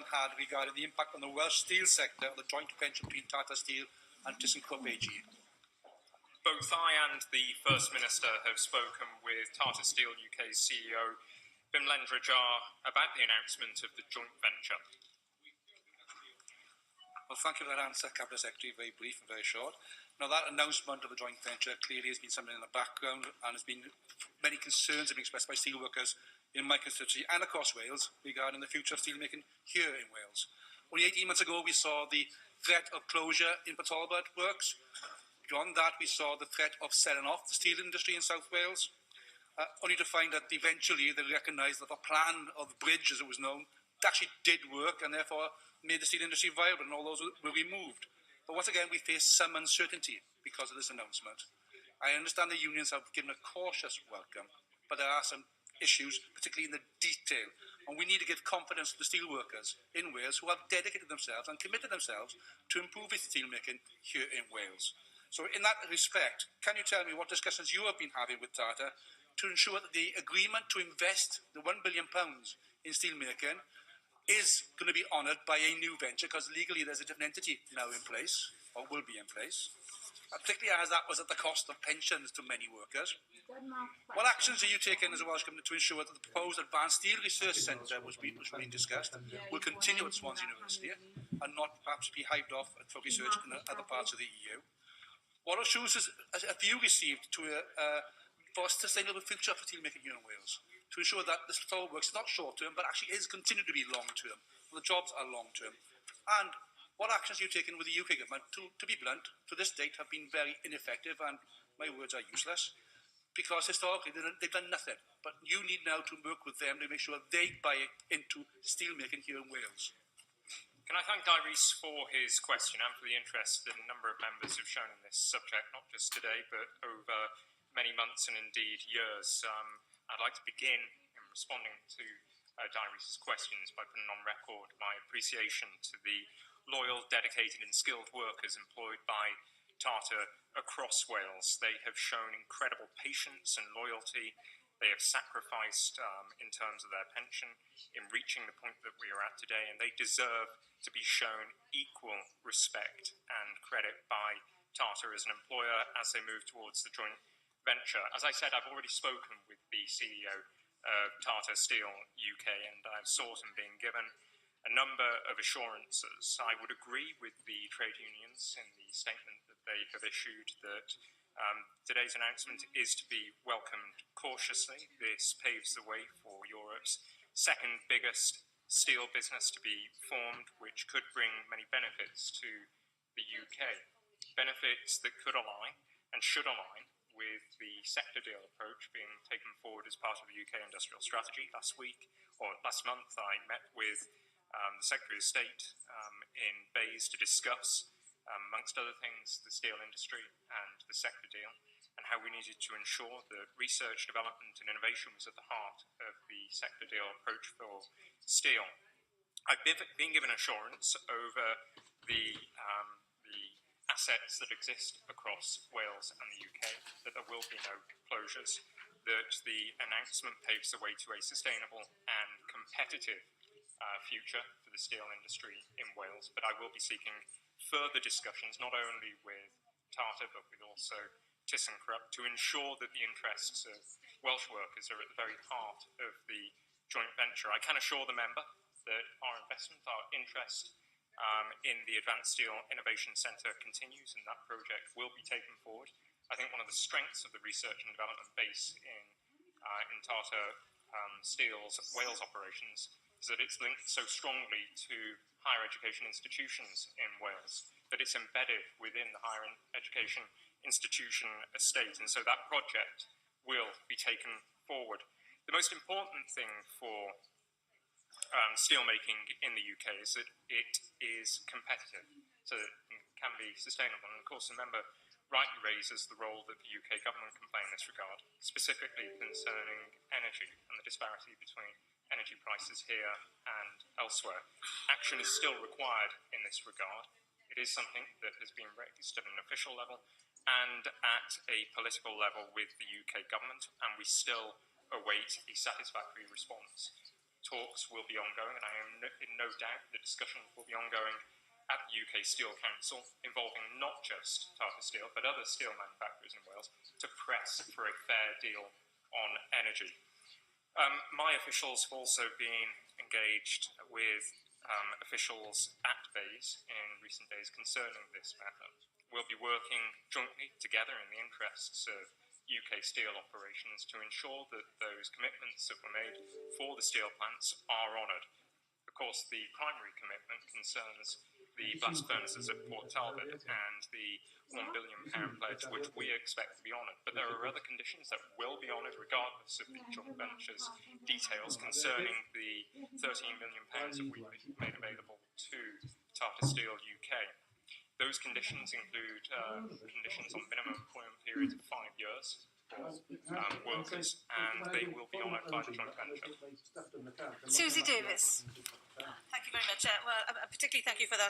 Government had regarding the impact on the Welsh steel sector of the joint venture between Tata Steel and ThyssenKrupp AG? Both I and the First Minister have spoken with Tata Steel UK's CEO, Bimlendra Jar, about the announcement of the joint venture. Well, thank you for that answer, Cabinet Secretary. Very brief and very short. Now, that announcement of the joint venture clearly has been something in the background, and has been many concerns have been expressed by steelworkers in my constituency and across Wales regarding the future of steelmaking here in Wales. Only 18 months ago, we saw the threat of closure in Talbot works. Beyond that, we saw the threat of selling off the steel industry in South Wales, only to find that eventually they recognised that the plan of the bridge, as it was known, actually did work, and therefore made the steel industry viable, and all those were removed. But once again, we face some uncertainty because of this announcement. I understand the unions have given a cautious welcome, but there are some issues, particularly in the detail, and we need to give confidence to the steelworkers in Wales who have dedicated themselves and committed themselves to improving steelmaking here in Wales. So in that respect, can you tell me what discussions you have been having with Tata to ensure that the agreement to invest the £1 billion in steelmaking is going to be honoured by a new venture, because legally there's a different entity now in place, or will be in place, particularly as that was at the cost of pensions to many workers. What actions are you taking as a Welsh Government to ensure that the proposed Advanced Steel Research Centre, which being discussed, will continue at Swansea University and not perhaps be hived off for research in other parts of the EU? What assurances have you received for a sustainable future for steelmaking here in Wales, to ensure that this whole works is not short-term, but actually is continuing to be long-term? The jobs are long-term. And what actions are you taking with the UK Government to be blunt, to this date have been very ineffective, and my words are useless, because historically they've done nothing. But you need now to work with them to make sure they buy into steelmaking here in Wales. Can I thank Guy Rees for his question and for the interest that a number of members have shown in this subject, not just today, but over many months and indeed years. I'd like to begin in responding to Guy Rees' questions by putting on record my appreciation to the loyal, dedicated and skilled workers employed by Tata across Wales. They have shown incredible patience and loyalty. They have sacrificed in terms of their pension in reaching the point that we are at today, and they deserve to be shown equal respect and credit by Tata as an employer as they move towards the joint venture. As I said, I've already spoken with the CEO of Tata Steel UK, and I've sought and been given a number of assurances. I would agree with the trade unions in the statement that they have issued that today's announcement is to be welcomed cautiously. This paves the way for Europe's second biggest steel business to be formed, which could bring many benefits to the UK. Benefits that could align and should align with the sector deal approach being taken forward as part of the UK industrial strategy. Last month, I met with the Secretary of State in Bays to discuss, amongst other things, the steel industry and the sector deal, and how we needed to ensure that research, development and innovation was at the heart of the sector deal approach for steel. I've been given assurance over the assets that exist across Wales and the UK that there will be no closures, that the announcement paves the way to a sustainable and competitive future for the steel industry in Wales. But I will be seeking further discussions, not only with Tata, but with also ThyssenKrupp, to ensure that the interests of Welsh workers are at the very heart of the joint venture. I can assure the member that our investment, our interest in the Advanced Steel Innovation Centre continues, and that project will be taken forward. I think one of the strengths of the research and development base in Tata Steel's Wales operations is that it's linked so strongly to higher education institutions in Wales, that it's embedded within the higher education institution estate, and so that project will be taken forward. The most important thing for steelmaking in the UK is that it is competitive, so that it can be sustainable. And of course, the member rightly raises the role that the UK government can play in this regard, specifically concerning energy and the disparity between energy prices here and elsewhere. Action is still required in this regard. It is something that has been raised at an official level and at a political level with the UK government, and we still await a satisfactory response talks will be ongoing, and I am in no doubt the discussions will be ongoing at the UK Steel Council, involving not just Tata Steel, but other steel manufacturers in Wales, to press for a fair deal on energy. My officials have also been engaged with officials at BEIS in recent days concerning this matter. We'll be working jointly together in the interests of UK steel operations to ensure that those commitments that were made for the steel plants are honoured. Of course, the primary commitment concerns the blast furnaces at Port Talbot and the £1 billion pledge, which we expect to be honoured. But there are other conditions that will be honoured regardless of the joint venture's details concerning the £13 million that we made available to Tata Steel UK. Those conditions include conditions on minimum employment periods of 5 years for workers, and they will be honoured by the joint venture. Susie Davis. Thank you very much. Well, particularly thank you for that